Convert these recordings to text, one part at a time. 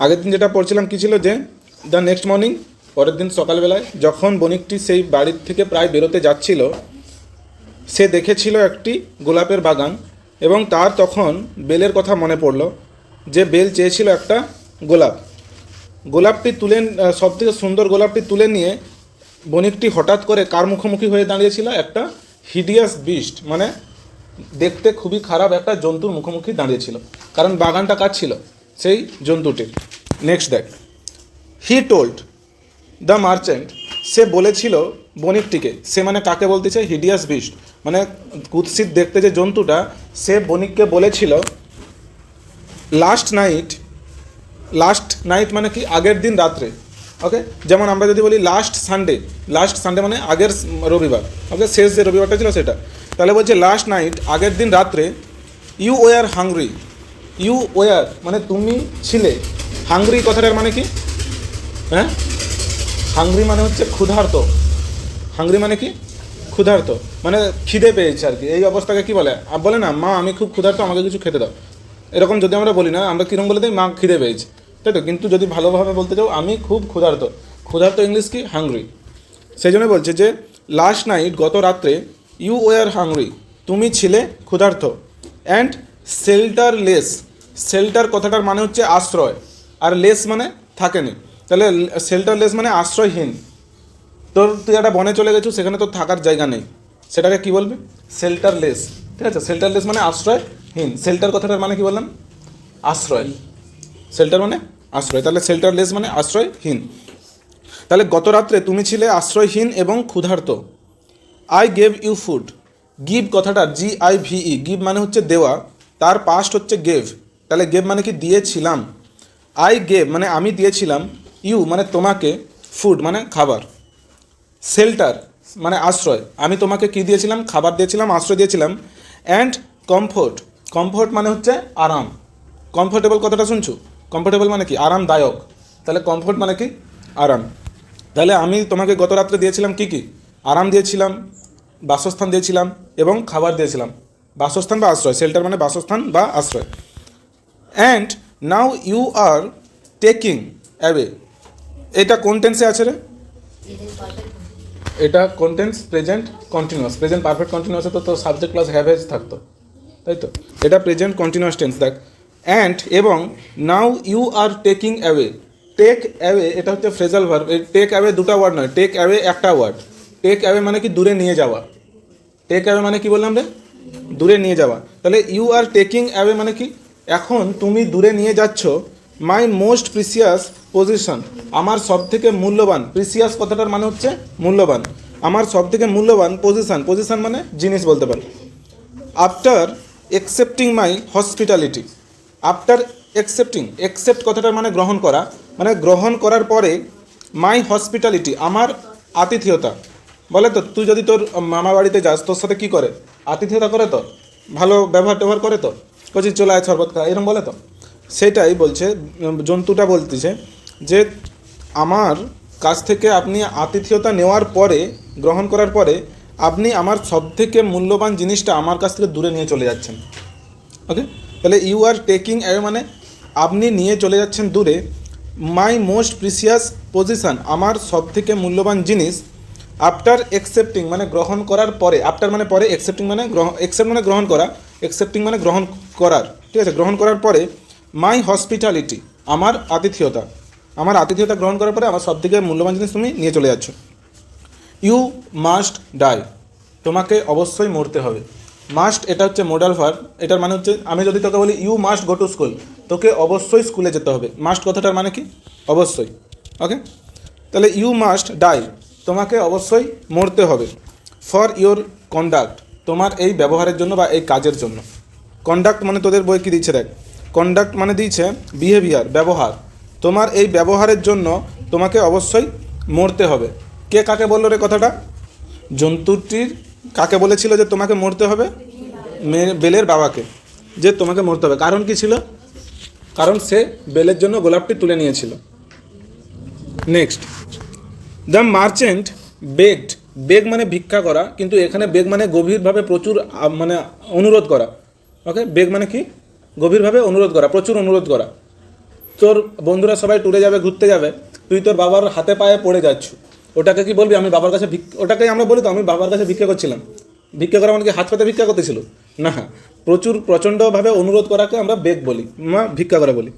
আগের দিন যেটা পড়ছিলাম কী ছিল যে দ্য নেক্সট মর্নিং, পরের দিন সকালবেলায় যখন বণিকটি সেই বাড়ির থেকে প্রায় বেরোতে যাচ্ছিল, সে দেখেছিল একটি গোলাপের বাগান এবং তার তখন বেলের কথা মনে পড়ল যে বেল চেয়েছিল একটা গোলাপটি তুলে, সবথেকে সুন্দর গোলাপটি তুলে নিয়ে বণিকটি হঠাৎ করে কার মুখোমুখি হয়ে দাঁড়িয়েছিল? একটা হিডিয়াস বিস্ট, মানে দেখতে খুবই খারাপ একটা জন্তুর মুখোমুখি দাঁড়িয়েছিল, কারণ বাগানটা কার ছিল? সেই জন্তুটির। নেক্সট দেখ, হি টোল্ড দ্য মার্চেন্ট, সে বলেছিল বণিকটিকে, সে মানে কাকে বলতেছে? হিডিয়াস বিস্ট, মানে কুৎসিত দেখতে যে জন্তুটা, সে বণিককে বলেছিল লাস্ট নাইট মানে কি? আগের দিন রাত্রে। ওকে, যেমন আমরা যদি বলি লাস্ট সানডে মানে আগের রবিবার। ওকে, শেষ যে রবিবারটা ছিল সেটা। তাহলে বলছে লাস্ট নাইট, আগের দিন রাত্রে, you were hungry, you were মানে তুমি ছিলে, হাংরি কথাটার মানে কি? হ্যাঁ, হাংরি মানে হচ্ছে ক্ষুধার্ত। হাংরি মানে কি? ক্ষুধার্ত, মানে খিদে পেয়েছে আর কি। এই অবস্থাকে কি বলে? বলে না মা আমি খুব ক্ষুধার্ত, আমাকে কিছু খেতে দাও, এরকম যদি আমরা বলি না, আমরা কীরকম বলে দিই? মা খিদে পেয়েছে, তাই তো? কিন্তু যদি ভালোভাবে বলতে চাও, আমি খুব ক্ষুধার্ত ইংলিশ কি? হাংরি। সেই জন্য বলছে যে লাস্ট নাইট, গত রাত্রে, ইউ ওয়ার হাংরি, তুমি ছিলে ক্ষুধার্ত, অ্যান্ড শেল্টারলেস, শেল্টার কথাটার মানে হচ্ছে আশ্রয়, আর লেস মানে থাকেনি। তাহলে শেল্টারলেস মানে আশ্রয়হীন। তুই একটা বনে চলে গেছো, সেখানে তোর থাকার জায়গা নেই, সেটাকে কি বলবে? শেল্টারলেস। ঠিক আছে, শেল্টারলেস মানে আশ্রয়হীন। শেল্টার কথাটার মানে কি বললাম? আশ্রয়। শেল্টার মানে আশ্রয়, তাহলে শেল্টারলেস মানে আশ্রয়হীন। তাহলে গত রাত্রে তুমি ছিলে আশ্রয়হীন এবং ক্ষুধার্ত। I gave you food, give কথাটা GIVE, গিভ মানে হচ্ছে দেওয়া, তার পাস্ট হচ্ছে গেভ, তাহলে গেভ মানে কি? দিয়েছিলাম। আই গেভ মানে আমি দিয়েছিলাম, ইউ মানে তোমাকে, ফুড মানে খাবার, শেল্টার মানে আশ্রয়, আমি তোমাকে কি দিয়েছিলাম? খাবার দিয়েছিলাম, আশ্রয় দিয়েছিলাম। অ্যান্ড কমফোর্ট মানে হচ্ছে আরাম। কমফোর্টেবল কথাটা শুনছো? কমফোর্টেবল মানে কি? আরামদায়ক। তাহলে কমফোর্ট মানে কি? আরাম। তাহলে আমি তোমাকে গত রাত্রে দিয়েছিলাম কি কি? আরাম দিয়েছিলাম, বাসস্থান দিয়েছিলাম এবং খাবার দিয়েছিলাম। বাসস্থান বা আশ্রয়, শেল্টার মানে বাসস্থান বা আশ্রয়। And now you are taking away, এটা কোন টেন্সে আছে রে? এটা কোন tense? Present continuous. Present perfect কন্টিনিউয়াসে তো সাবজেক্ট প্লাস হ্যাভ হ্যাজ থাকতো, তাই তো? এটা প্রেজেন্ট কন্টিনিউয়াস টেন্স। দেখ, অ্যান্ড এবং now you are taking away, take away এটা হচ্ছে ফ্রেজাল ভার্ব। এই টেক অ্যাওয়ে দুটো ওয়ার্ড নয়, টেক অ্যাওয়ে একটা ওয়ার্ড। টেক অ্যাওয়ে মানে কি? দূরে নিয়ে যাওয়া। টেক অ্যাওয়ে মানে কি বললাম রে? দূরে নিয়ে যাওয়া। তাহলে ইউ আর টেকিং অ্যাওয়ে মানে কি? এখন তুমি দূরে নিয়ে যাচ্ছ মাই মোস্ট প্রিসিয়াস পজিশন, আমার সব থেকে মূল্যবান। প্রিসিয়াস কথাটার মানে হচ্ছে মূল্যবান। আমার সব থেকে মূল্যবান পজিশন মানে জিনিস বলতে পারো। আফটার অ্যাকসেপ্টিং মাই হসপিটালিটি, আফটার অ্যাকসেপ্ট কথাটার মানে গ্রহণ করা, মানে গ্রহণ করার পরে, মাই হসপিটালিটি আমার আতিথেয়তা। বলে তো, তুই যদি তোর মামা বাড়িতে যাস, তোর সাথে কি করে? আতিথেয়তা করে তো, ভালো ব্যবহার করে তো, কচি চলে আয় শরবত খা, এরকম বলে তো। সেটাই বলছে জন্তুটা, বলতেছে যে আমার কাছ থেকে আপনি আতিথেয়তা নেওয়ার পরে, গ্রহণ করার পরে, আপনি আমার সব থেকে মূল্যবান জিনিসটা আমার কাছ থেকে দূরে নিয়ে চলে যাচ্ছেন। ওকে, তাহলে ইউ আর টেকিং অ্যাওয়ে মানে আপনি নিয়ে চলে যাচ্ছেন দূরে মাই মোস্ট প্রিসিয়াস পজিশন, আমার সব থেকে মূল্যবান জিনিস। আফটার অ্যাকসেপ্টিং মানে গ্রহণ করার পরে, আফটার মানে পরে, অ্যাকসেপ্টিং মানে অ্যাকসেপ্ট মানে গ্রহণ করা, অ্যাকসেপ্টিং মানে গ্রহণ করার। ঠিক আছে, গ্রহণ করার পরে, মাই হসপিটালিটি আমার আতিথেয়তা গ্রহণ করার পরে আমার সব থেকে মূল্যবান জিনিস তুমি নিয়ে চলে যাচ্ছ। ইউ মাস্ট ডাই, তোমাকে অবশ্যই মরতে হবে। মাস্ট এটা হচ্ছে মোডাল ভার্ব, এটার মানে হচ্ছে, আমি যদি তোকে বলি you must go to school, তোকে অবশ্যই স্কুলে যেতে হবে। মাস্ট কথাটার মানে কি? অবশ্যই। ওকে, তাহলে ইউ মাস্ট ডাই, তোমাকে অবশ্যই মরতে হবে। ফর ইওর কন্ডাক্ট, তোমার এই ব্যবহারের জন্য বা এই কাজের জন্য। কন্ডাক্ট মানে তোদের বই কী দিচ্ছে দেখ, কন্ডাক্ট মানে দিয়েছে বিহেভিয়ার, ব্যবহার। তোমার এই ব্যবহারের জন্য তোমাকে অবশ্যই মরতে হবে। কে কাকে বললো রে কথাটা? জন্তুটির কাকে বলেছিল যে তোমাকে মরতে হবে? বেলের বাবাকে, যে তোমাকে মরতে হবে। কারণ কি ছিল? কারণ সে বেলের জন্য গোলাপটি তুলে নিয়েছিল। নেক্সট, দ্য মার্চেন্ট বেগড, বেগ মানে ভিক্ষা করা, কিন্তু এখানে বেগ মানে গভীরভাবে প্রচুর, মানে অনুরোধ করা। ওকে, বেগ মানে কি? গভীরভাবে অনুরোধ করা, প্রচুর অনুরোধ করা। তোর বন্ধুরা সবাই ট্যুরে যাবে, ঘুরতে যাবে, তুই তোর বাবার হাতে পায়ে পড়ে যাচ্ছ, ওটাকে কি বলবি আমি বাবার কাছে ওটাকেই আমরা বলি তো আমি বাবার কাছে ভিক্ষা করছিলাম। ভিক্ষা করা মানে কি হাত পাতে ভিক্ষা করতেছিল না, প্রচণ্ডভাবে অনুরোধ করাকে আমরা বেগ বলি, ভিক্ষা করা বলি।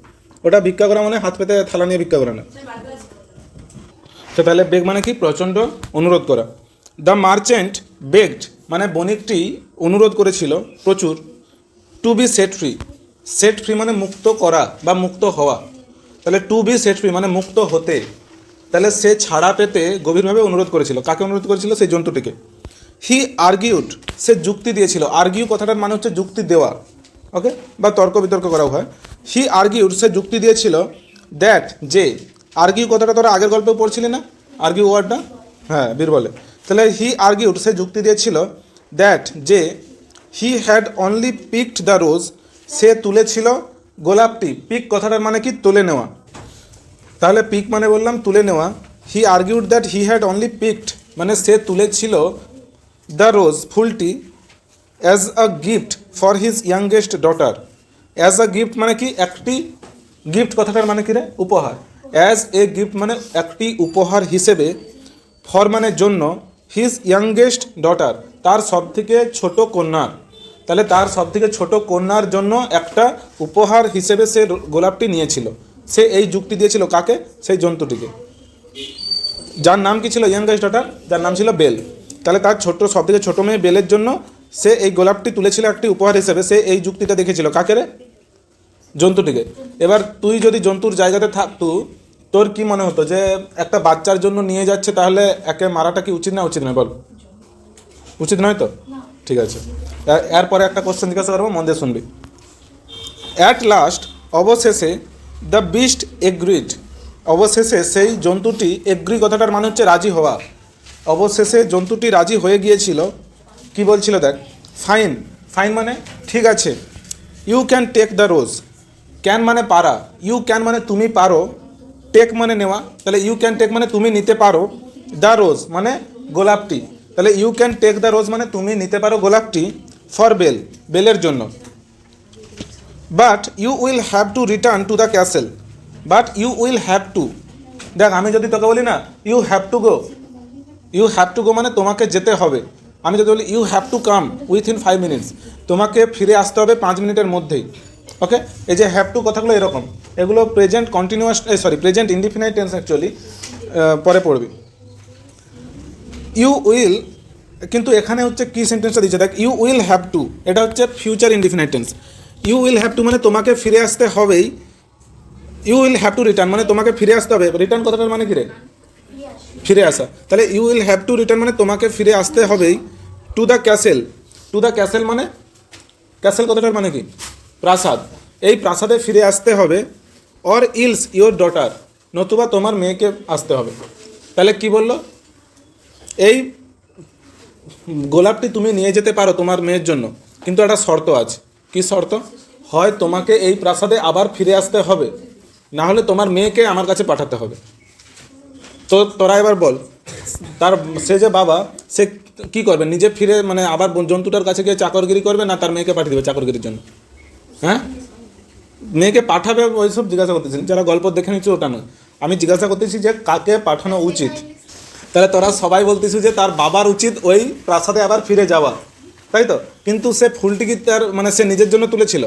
ওটা ভিক্ষা করা মানে হাত পেতে থালা নিয়ে ভিক্ষা করা না। তো তাহলে বেগ মানে কি? প্রচণ্ড অনুরোধ করা। দ্য মার্চেন্ট বেগড মানে বণিকটি অনুরোধ করেছিল প্রচুর, to be set free. Set free মানে মুক্ত করা বা মুক্ত হওয়া। তাহলে টু বি সেট ফ্রি মানে মুক্ত হতে। তাহলে সে ছাড়া পেতে গভীরভাবে অনুরোধ করেছিল। কাকে অনুরোধ করেছিল? সেই জন্তুটিকে। হি আর্গিউড সে যুক্তি দিয়েছিল। আর্গিউ কথাটার মানে হচ্ছে যুক্তি দেওয়া, ওকে, বা তর্ক বিতর্ক করাও হয়। হি আর্গিউড সে যুক্তি দিয়েছিল দ্যাট যে, আর্গিউ কথাটা তোরা আগের গল্পে পড়ছিলি না, আর্গিউ ওয়ার্ডটা, হ্যাঁ বীরবলে। তাহলে হি আর্গিউড সে যুক্তি দিয়েছিল দ্যাট যে, he had only picked the rose সে তুলেছিল গোলাপটি। পিক কথাটার মানে কি? তুলে নেওয়া। তাহলে পিক মানে বললাম তুলে নেওয়া। He argued that he had only picked মানে সে তুলেছিল দ্য রোজ ফুলটি as a gift for his youngest daughter. As a gift মানে কি? একটি গিফট কথাটার মানে কি রে? উপহার। অ্যাজ এ গিফট মানে একটি উপহার হিসেবে, ফর মানে জন্য, হিজ ইয়াংগেস্ট ডটার তার সবথেকে ছোট কন্যা। তাহলে তার সবথেকে ছোট কন্যার জন্য একটা উপহার হিসেবে সে গোলাপটি নিয়েছিল। সে এই যুক্তি দিয়েছিল কাকে? সেই জন্তুটিকে, যার নাম কি ছিল? ইয়াংগেস্ট ডটার, যার নাম ছিল বেল। তাহলে তার সবথেকে ছোট মেয়ে বেলের জন্য সে এই গোলাপটি তুলেছিল একটি উপহার হিসেবে। সে এই যুক্তিটা দেখেছিল কাকে রে? জন্তুটিকে। এবার তুই যদি জন্তুর জায়গাতে থাকতু, তোর কি মনে হতো যে একটা বাচ্চার জন্য নিয়ে যাচ্ছে, তাহলে একে মারাটা কি উচিত না উচিত নয়? বল, উচিত নয় তো? ঠিক আছে, এরপরে একটা কোশ্চেন জিজ্ঞাসা করবো, মন দিয়ে শুনবি। অ্যাট লাস্ট অবশেষে দ্য বিস্ট এগ্রিড অবশেষে সেই জন্তুটি, এগ্রি কথাটার মানে হচ্ছে রাজি হওয়া। অবশেষে জন্তুটি রাজি হয়ে গিয়েছিল। কি বলছিল দেখ, ফাইন। ফাইন মানে ঠিক আছে। You can take the rose. Can মানে পারা, ইউ ক্যান মানে তুমি পারো, টেক মানে নেওয়া। তাহলে ইউ ক্যান টেক মানে তুমি নিতে পারো, দ্য রোজ মানে গোলাপটি। তাহলে you can take the rose মানে তুমি নিতে পারো গোলাপটি, ফর বেল বেলের জন্য। But you will have to return to the castle. But you will have to, দেখ আমি যদি তোকে বলি না you have to go, you have to go মানে তোমাকে যেতে হবে। আমি যদি বলি you have to come within 5 minutes, তোমাকে ফিরে আসতে হবে 5 মিনিটের মধ্যেই, ওকে। এই যে হ্যাভ টু কথাগুলো এরকম, এগুলো present continuous, present indefinite tense actually, পরে পড়বি। ইউ উইল, কিন্তু এখানে হচ্ছে কী সেন্টেন্সটা দিচ্ছে দেখ, ইউ উইল হ্যাভ টু, এটা হচ্ছে future indefinite tense. You will have to মানে তোমাকে ফিরে আসতে হবেই। You will have to return মানে তোমাকে ফিরে আসতে হবে। রিটার্ন কথাটার মানে কী রে? ফিরে আসা। তাহলে you will have to return মানে তোমাকে ফিরে আসতে হবেই, to the castle. To the castle মানে, ক্যাসেল কথাটার মানে কি? প্রাসাদ। এই প্রাসাদে ফিরে আসতে হবে। অর ইলস ইওর ডটার, নতুবা তোমার মেয়েকে আসতে হবে। তাহলে কি বললো? এই গোলাপটি তুমি নিয়ে যেতে পারো তোমার মেয়ের জন্য, কিন্তু একটা শর্ত আছে। কি শর্ত? হয় তোমাকে এই প্রাসাদে আবার ফিরে আসতে হবে, না হলে তোমার মেয়েকে আমার কাছে পাঠাতে হবে। তো তোরা এবার বল, তার সে যে বাবা, সে কি করবে? নিজে ফিরে মানে আবার জন্তুটার কাছে গিয়ে চাকরগিরি করবে, না তার মেয়েকে পাঠিয়ে দেবে চাকরগিরির জন্য? হ্যাঁ, মেয়েকে পাঠাবে ওইসব জিজ্ঞাসা করতেছি, যারা গল্প দেখে নিচ্ছে ওটা নয়। আমি জিজ্ঞাসা করতেছি যে কাকে পাঠানো উচিত। তাহলে তোরা সবাই বলতেছিস যে তার বাবার উচিত ওই প্রাসাদে আবার ফিরে যাওয়া, তাই তো? কিন্তু সে ফুলটি কি তার মানে সে নিজের জন্য তুলেছিল?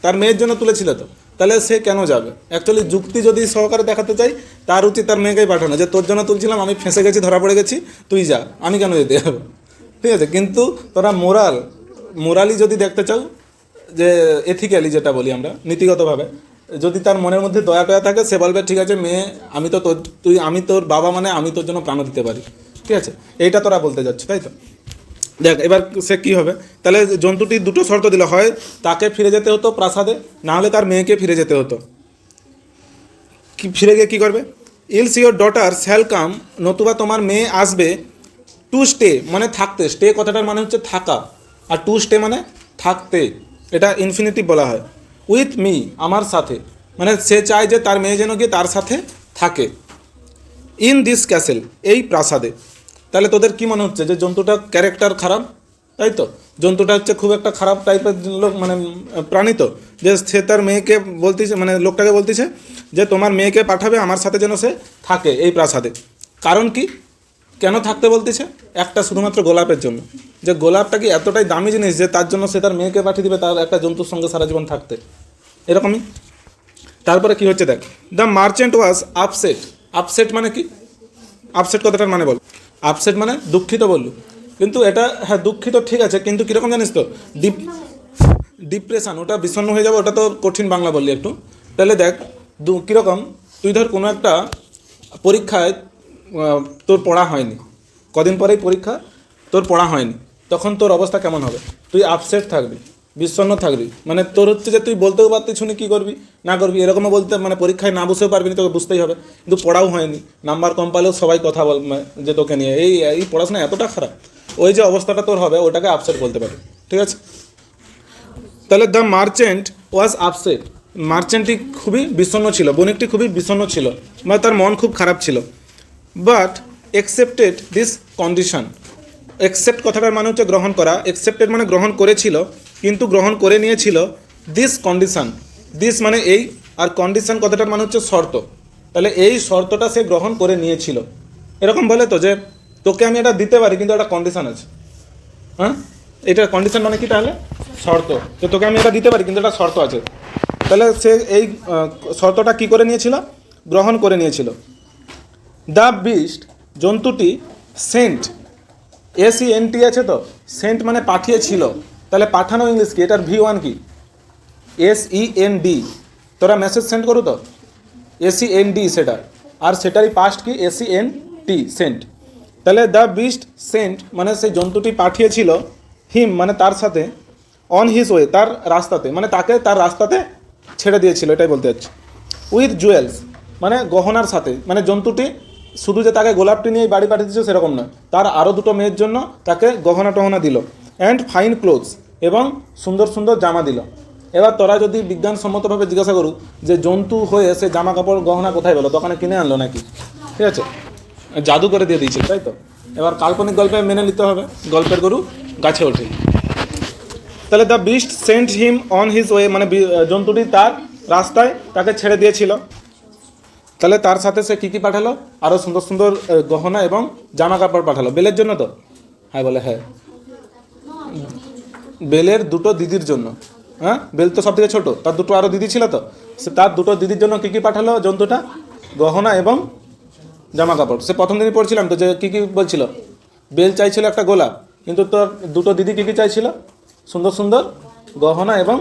তার মেয়ের জন্য তুলেছিল তো। তাহলে সে কেন যাবে? অ্যাকচুয়ালি যুক্তি যদি সহকারে দেখাতে চাই, তার উচিত তার মেয়েকেই পাঠানো, যে তোর জন্য তুলছিলাম, আমি ফেঁসে গেছি, ধরা পড়ে গেছি, তুই যা, আমি কেন যেতে যাবো? ঠিক আছে, কিন্তু তোরা মোরালি যদি দেখতে চাও, যে এথিক্যালি যেটা বলি আমরা, নীতিগতভাবে যদি তার মনের মধ্যে দয়া টয়া থাকে, সে বলবে ঠিক আছে মেয়ে, আমি তো তুই, আমি তোর বাবা মানে আমি তোর জন্য প্রাণ দিতে পারি। ঠিক আছে, এইটা তোরা বলতে যাচ্ছ, তাই তো? দেখ এবার সে কী হবে। তাহলে জন্তুটি দুটো শর্ত দিল, হয় তাকে ফিরে যেতে হতো প্রাসাদে, না হলে তার মেয়েকে ফিরে যেতে হতো। কি ফিরে গিয়ে কী করবে? Else your daughter shall come, নতুবা তোমার মেয়ে আসবে, টু স্টে মানে থাকতে। স্টে কথাটার মানে হচ্ছে থাকা, আর টু স্টে মানে থাকতে, এটা ইনফিনিটিভ বলা হয়। উইথ মি আমার সাথে, মানে সে চায় যে তার মেয়ে যেন গিয়ে তার সাথে থাকে। ইন দিস ক্যাসেল এই প্রাসাদে। তাহলে তোদের কি মনে হচ্ছে যে জন্তুটার ক্যারেক্টার খারাপ? তাই তো? জন্তুটা হচ্ছে খুব একটা খারাপ টাইপের লোক, মানে প্রাণী তো, যে সে তার মেয়েকে বলতেছে, মানে লোকটাকে বলতেছে যে তোমার মেয়েকে পাঠাবে আমার সাথে যেন সে থাকে এই প্রাসাদে। কারণ কি, কেন থাকতে বলতেছে? একটা শুধুমাত্র গোলাপের জন্য, যে গোলাপটা কি এতটাই দামি জিনিস যে তার জন্য সে তার মেয়েকে পাঠিয়ে দিবে তার একটা জন্তুর সঙ্গে সারা জীবন থাকতে, এরকমই। তারপরে কি হচ্ছে দেখ, the merchant was upset. Upset মানে কি? আপসেট কথাটার মানে বল। আপসেট মানে দুঃখিত বললু, কিন্তু এটা হ্যাঁ দুঃখিত ঠিক আছে, কিন্তু কীরকম জানিস তো, ডিপ্রেশন, ওটা বিষণ্ণ হয়ে যাবে, ওটা তো কঠিন বাংলা বললি একটু। তাহলে দেখ কীরকম, তুই ধর কোনো একটা পরীক্ষায় তোর পড়া হয়নি, কদিন পরেই পরীক্ষা, তোর পড়া হয়নি, তখন তোর অবস্থা কেমন হবে? তুই আপসেট থাকবি, বিষণ্ণ থাকবি, মানে তোর হচ্ছে যে তুই বলতেও পারতি শুনি কী করবি না করবি, এরকমও বলতে, মানে পরীক্ষায় না বসেও পারবি না, তোকে বুঝতেই হবে, কিন্তু পড়াও হয়নি, নাম্বার কম পালেও সবাই কথা বল যে তোকে নিয়ে এই পড়াশোনা এতটা খারাপ, ওই যে অবস্থাটা তোর হবে ওটাকে আপসেট বলতে পারি, ঠিক আছে? তাহলে দ্য মার্চেন্ট ওয়াজ আপসেট, মার্চেন্টটি খুবই বিষণ্ণ ছিল, বণিকটি খুবই বিষণ্ণ ছিল, মানে তার মন খুব খারাপ ছিল। But accepted this condition. Accept কথাটার মানে হচ্ছে গ্রহণ করা, অ্যাকসেপ্টেড মানে গ্রহণ করেছিল, কিন্তু গ্রহণ করে নিয়েছিল দিস কন্ডিশন। দিস মানে এই, আর কন্ডিশন কথাটার মানে হচ্ছে শর্ত, তাহলে এই শর্তটা সে গ্রহণ করে নিয়েছিল। এরকম বলে তো যে তোকে আমি এটা দিতে পারি কিন্তু একটা কন্ডিশন আছে, হ্যাঁ, এটা কন্ডিশন মানে কি তাহলে? শর্ত, যে তোকে আমি এটা দিতে পারি কিন্তু একটা শর্ত আছে, তাহলে সে এই শর্তটা কি করে নিয়েছিল? গ্রহণ করে নিয়েছিল। দ্য বিস্ট, জন্তুটি, সেন্ট, SENT আছে তো, সেন্ট মানে পাঠিয়েছিল, তাহলে পাঠানো ইংলিশ কি? এটার V1 কি? SEND, তোরা মেসেজ সেন্ড করু তো SEND সেটা, আর সেটারই পাস্ট কি? SENT, sent. তাহলে দ্য বিস্ট সেন্ট মানে সেই জন্তুটি পাঠিয়েছিল, হিম মানে তার সাথে, অন হিজ ওয়ে তার রাস্তাতে, মানে তাকে তার রাস্তাতে ছেড়ে দিয়েছিল, এটাই বলতে চাচ্ছি। উইথ জুয়েলস মানে গহনার সাথে, মানে জন্তুটি শুধু যে তাকে গোলাপটি নিয়ে বাড়ি পাঠিয়ে দিচ্ছে সেরকম নয়, তার আরও দুটো মেয়ের জন্য তাকে গহনা টহনা দিল, অ্যান্ড ফাইন ক্লোথস, এবং সুন্দর সুন্দর জামা দিল। এবার তোরা যদি বিজ্ঞানসম্মতভাবে জিজ্ঞাসা করু যে জন্তু হয়ে সে জামা কাপড় গহনা কোথায় পেলো, দোকানে কিনে আনলো নাকি? ঠিক আছে, জাদু করে দিয়ে দিয়েছে, তাই তো? এবার কাল্পনিক গল্পে মেনে নিতে হবে, গল্পের গরু গাছে ওঠে। তাহলে the beast sent him on his way, মানে জন্তুটি তার রাস্তায় তাকে ছেড়ে দিয়েছিল। তাহলে তার সাথে সে কী কী পাঠালো? আরও সুন্দর সুন্দর গহনা এবং জামা কাপড় পাঠালো, বেলের জন্য তো? হ্যাঁ বলে হ্যাঁ, বেলের দুটো দিদির জন্য। হ্যাঁ, বেল তো সব থেকে ছোটো, তার দুটো আরও দিদি ছিল তো, সে তার দুটো দিদির জন্য কী কী পাঠালো জন্তুটা? গহনা এবং জামা কাপড়। সে প্রথম দিনই পড়ছিলাম তো যে কী কী বলছিল, বেল চাইছিল একটা গোলাপ, কিন্তু তোর দুটো দিদি কী কী চাইছিল? সুন্দর সুন্দর গহনা এবং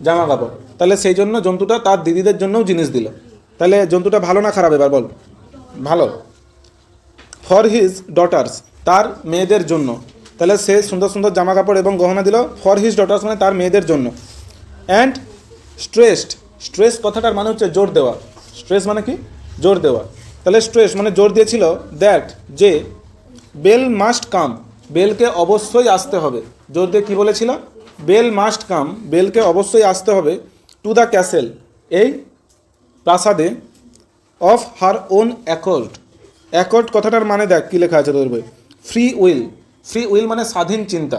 জামা কাপড়। তাহলে সেই জন্য জন্তুটা তার দিদিদের জন্যও জিনিস দিল। তাহলে জন্তুটা ভালো না খারাপ এবার বল? ভালো। ফর হিজ ডটার্স, তার মেয়েদের জন্য, তাহলে সে সুন্দর সুন্দর জামা কাপড় এবং গহনা দিল ফর হিজ ডটার্স মানে তার মেয়েদের জন্য। অ্যান্ড স্ট্রেসড, স্ট্রেস কথাটার মানে হচ্ছে জোর দেওয়া, স্ট্রেস মানে কি? জোর দেওয়া। তাহলে স্ট্রেস মানে জোর দিয়েছিল দ্যাট, যে বেল মাস্ট কাম, বেলকে অবশ্যই আসতে হবে। জোর দিয়ে কী বলেছিল? বেল মাস্ট কাম, বেলকে অবশ্যই আসতে হবে, টু দ্য ক্যাসেল, এই প্রাসাদে, of her own accord. Accord কথাটার মানে দেখ কী লেখা আছে তোর বই, ফ্রি উইল। ফ্রি উইল মানে স্বাধীন চিন্তা।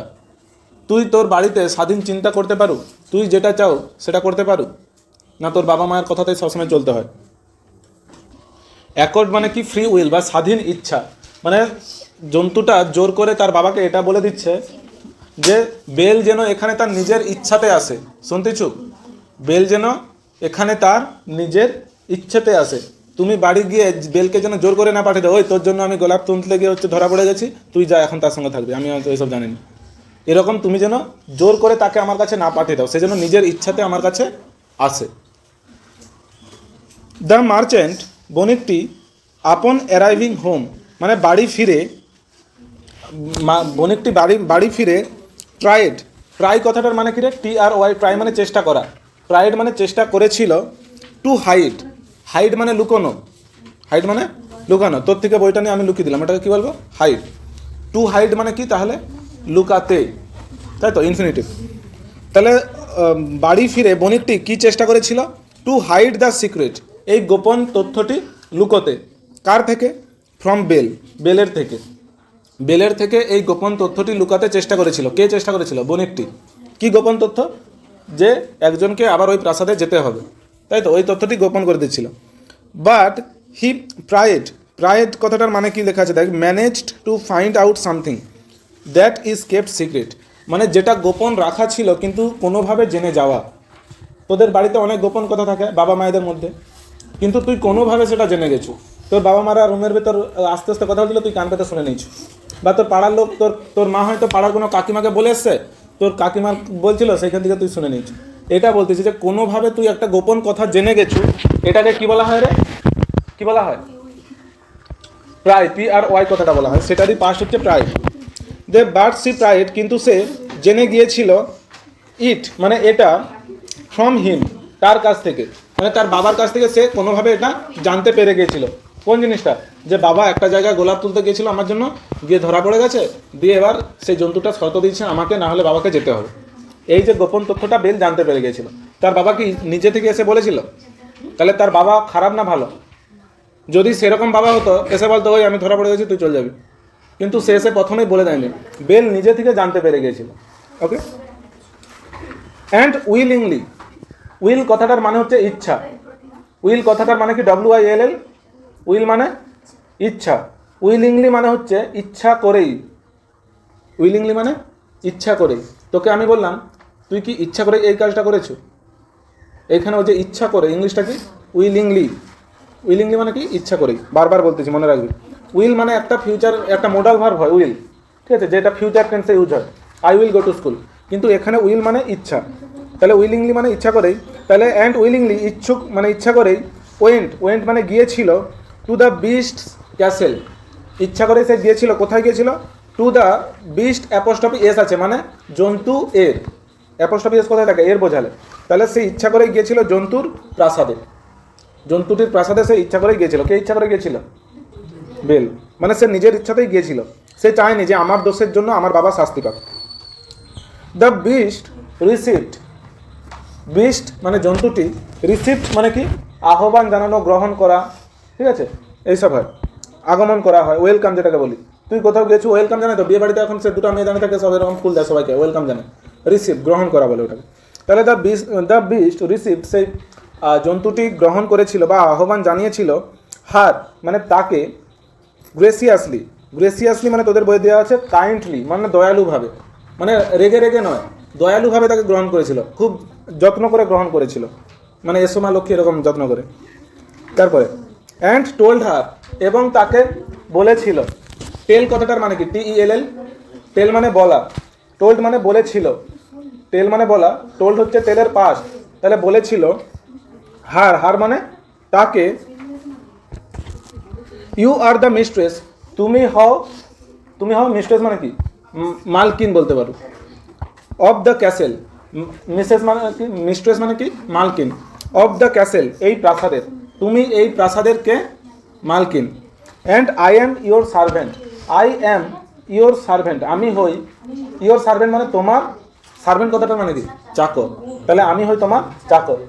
তুই তোর বাড়িতে স্বাধীন চিন্তা করতে পারু, তুই যেটা চাও সেটা করতে পারু না, তোর বাবা মায়ের কথাতেই সবসময় চলতে হয়। অ্যাকর্ড মানে কি? ফ্রি উইল বা স্বাধীন ইচ্ছা, মানে জন্তুটা জোর করে তার বাবাকে এটা বলে দিচ্ছে যে বেল যেন এখানে তার নিজের ইচ্ছাতে আসে। শুনতেছু? বেল যেন এখানে তার নিজের ইচ্ছাতে আসে। তুমি বাড়ি গিয়ে বেলকে যেন জোর করে না পাঠিয়ে দাও, ওই তোর জন্য আমি গোলাপ তুলতে গিয়ে হচ্ছে ধরা পড়ে গেছি, তুই যা এখন তার সঙ্গে থাকবি, আমি হয়তো এইসব জানি না, এরকম তুমি যেন জোর করে তাকে আমার কাছে না পাঠিয়ে দাও, সে যেন নিজের ইচ্ছাতে আমার কাছে আসে। দ্য মার্চেন্ট, বণিকটি, আপন অ্যারাইভিং হোম মানে বাড়ি ফিরে, বণিকটি বাড়ি ফিরে ট্রাইড, ট্রাই কথাটার মানে কি রে? TRY, ট্রাই মানে চেষ্টা করা, ট্রাইড মানে চেষ্টা করেছিল, টু হাইড, হাইড মানে লুকোনো, হাইড মানে লুকানো। তোর থেকে বইটা নিয়ে আমি লুকিয়ে দিলাম, এটাকে কী বলবো? হাইড। টু হাইড মানে কি তাহলে? লুকাতে, তাই তো, ইনফিনিটিভ। তাহলে বাড়ি ফিরে বণিকটি কী চেষ্টা করেছিল? টু হাইড দ্য সিক্রেট, এই গোপন তথ্যটি লুকোতে। কার থেকে? ফ্রম বেল, বেলের থেকে। বেলের থেকে এই গোপন তথ্যটি লুকাতে চেষ্টা করেছিল। কে চেষ্টা করেছিল? বণিকটি। কি গোপন তথ্য? যে একজনকে আবার ওই প্রাসাদে যেতে হবে, তাই তো, ওই তথ্যটি গোপন করে দিচ্ছিল। বাট হি প্রাইড, প্রাইড কথাটার মানে কি লেখা আছে দেখ, managed to find out something that is kept secret, মানে যেটা গোপন রাখা ছিল কিন্তু কোনোভাবে জেনে যাওয়া। তোদের বাড়িতে অনেক গোপন কথা থাকে বাবা মায়েদের মধ্যে, কিন্তু তুই কোনোভাবে সেটা জেনে গেছো। তোর বাবা মারা রুমের ভেতর আস্তে আস্তে কথা বলছিল, তুই কান পেতে শুনে নিয়েছ, বা তোর পাড়ার লোক, তোর মা হয়তো পাড়ার কোনো কাকিমাকে বলে এসছে, তোর কাকিমার বলছিল, সেইখান থেকে তুই শুনে নিয়েছ। এটা বলতেছি যে কোনোভাবে তুই একটা গোপন কথা জেনে গেছো, এটাকে কি বলা হয় রে? কি বলা হয়? প্রায়, পি আর ওয়াই কথাটা বলা হয়, সেটারই পাস্ট হচ্ছে প্রায়। দে বাট সি প্রাইড, কিন্তু সে জেনে গিয়েছিল, ইট মানে এটা, ফ্রম হিম তার কাছ থেকে, মানে তার বাবার কাছ থেকে সে কোনোভাবে এটা জানতে পেরে গিয়েছিল। কোন জিনিসটা? যে বাবা একটা জায়গায় গোলাপ তুলতে গিয়েছিল আমার জন্য, গিয়ে ধরা পড়ে গেছে, দিয়ে এবার সেই জন্তুটা শর্ত দিয়েছে আমাকে, না হলে বাবাকে যেতে হবে। এই যে গোপন তথ্যটা বেল জানতে পেরে গিয়েছিল। তার বাবা কি নিজে থেকে এসে বলেছিল? তাহলে তার বাবা খারাপ না ভালো? যদি সেরকম বাবা হতো, এসে বলতো ওই আমি ধরা পড়ে গেছি, তুই চল যাবি, কিন্তু সে এসে প্রথমেই বলে দেয়নি, বেল নিজে থেকে জানতে পেরে গিয়েছিল। ওকে। অ্যান্ড উইলিংলি, উইল কথাটার মানে হচ্ছে ইচ্ছা। উইল কথাটার মানে কি? WILL। উইল মানে ইচ্ছা, উইলিংলি মানে হচ্ছে ইচ্ছা করেই। উইলিংলি মানে ইচ্ছা করেই। তোকে আমি বললাম তুই কি ইচ্ছা করে এই কাজটা করেছো? এখানে ওই যে ইচ্ছা করে, ইংলিশটা কি? উইলিংলি। উইলিংলি মানে কি? ইচ্ছা করেই। বারবার বলতেছি, মনে রাখবি। উইল মানে একটা ফিউচার, একটা মোডাল ভার্ব হয় উইল, ঠিক আছে, যেটা ফিউচার টেন্সে ইউজ হয়, I will go to school. কিন্তু এখানে উইল মানে ইচ্ছা, তাহলে উইলিংলি মানে ইচ্ছা করেই। তাহলে অ্যান্ড উইলিংলি ইচ্ছুক মানে ইচ্ছা করেই, ওয়েন্ট, ওয়েন্ট মানে গিয়েছিল, টু দ্য বিস্টস ক্যাসেল, ইচ্ছা করে সে গিয়েছিল, কোথায় গিয়েছিল? To the beast, apostrophe S আছে, মানে জন্তু এর, অ্যাপোস্ট্রফি এস কোথায় থাকে? এর বোঝালে। তাহলে সে ইচ্ছা করে গিয়েছিল জন্তুর প্রাসাদে, জন্তুটির প্রাসাদে সে ইচ্ছা করে গিয়েছিল। কে ইচ্ছা করে গিয়েছিল? বেল। মানে সে নিজের ইচ্ছাতেই গিয়েছিল, সে চায়নি যে আমার দোষের জন্য আমার বাবা শাস্তি পাক। দ্য বিস্ট রিসিভড, বিস্ট মানে জন্তুটি, রিসিভড মানে কি? আহ্বান জানানো, গ্রহণ করা, ঠিক আছে, এইসব হয়, আগমন করা হয়, ওয়েলকাম যেটাকে বলি। তুই কোথাও গেছো, ওয়েলকাম জানাই তো, বিয়ে বাড়িতে এখন সে দুটো মেয়ে জানে থাকে, সব এরকম ফুল দেয় সবাইকে, ওয়েলকাম জানে। রিসিভ গ্রহণ করা বলে ওটাকে। তাহলে দ্য বিস্ট রিসিভ, সেই জন্তুটি গ্রহণ করেছিল বা আহ্বান জানিয়েছিল, হার মানে তাকে, গ্রেসিয়াসলি, গ্রেসিয়াসলি মানে তোদের বই দেওয়া আছে কাইন্ডলি, মানে দয়ালুভাবে, মানে রেগে রেগে নয়, দয়ালুভাবে তাকে গ্রহণ করেছিল, খুব যত্ন করে গ্রহণ করেছিল, মানে এসো মা লক্ষ্মী এরকম যত্ন করে। তারপরে অ্যান্ড টোল্ড হার, এবং তাকে বলেছিল। টেল কথাটার মানে কি? TELL। টেল মানে বলা, টোল্ড মানে বলেছিল, টেল মানে বলা, টোল্ড হচ্ছে টেলের পাস্ট, তাহলে বলেছিল। হার, হার মানে তাকে, ইউ আর দ্য মিস্ট্রেস, তুমি হও, তুমি হও মিস্ট্রেস মানে কি? মালকিন বলতে পারো। অফ দ্য ক্যাসেল, মিসেস মানে কি? মিস্ট্রেস মানে কি? মালকিন। অফ দ্য ক্যাসেল, এই প্রাসাদের, তুমি এই প্রাসাদের কে? মালকিন। And I am your servant, I am your servant, আমি হই ইয়োর সার্ভেন্ট, মানে তোমার, সার্ভেন্ট কথাটা মানে কি? চাকর, তাহলে আমি হই তোমার চাকর।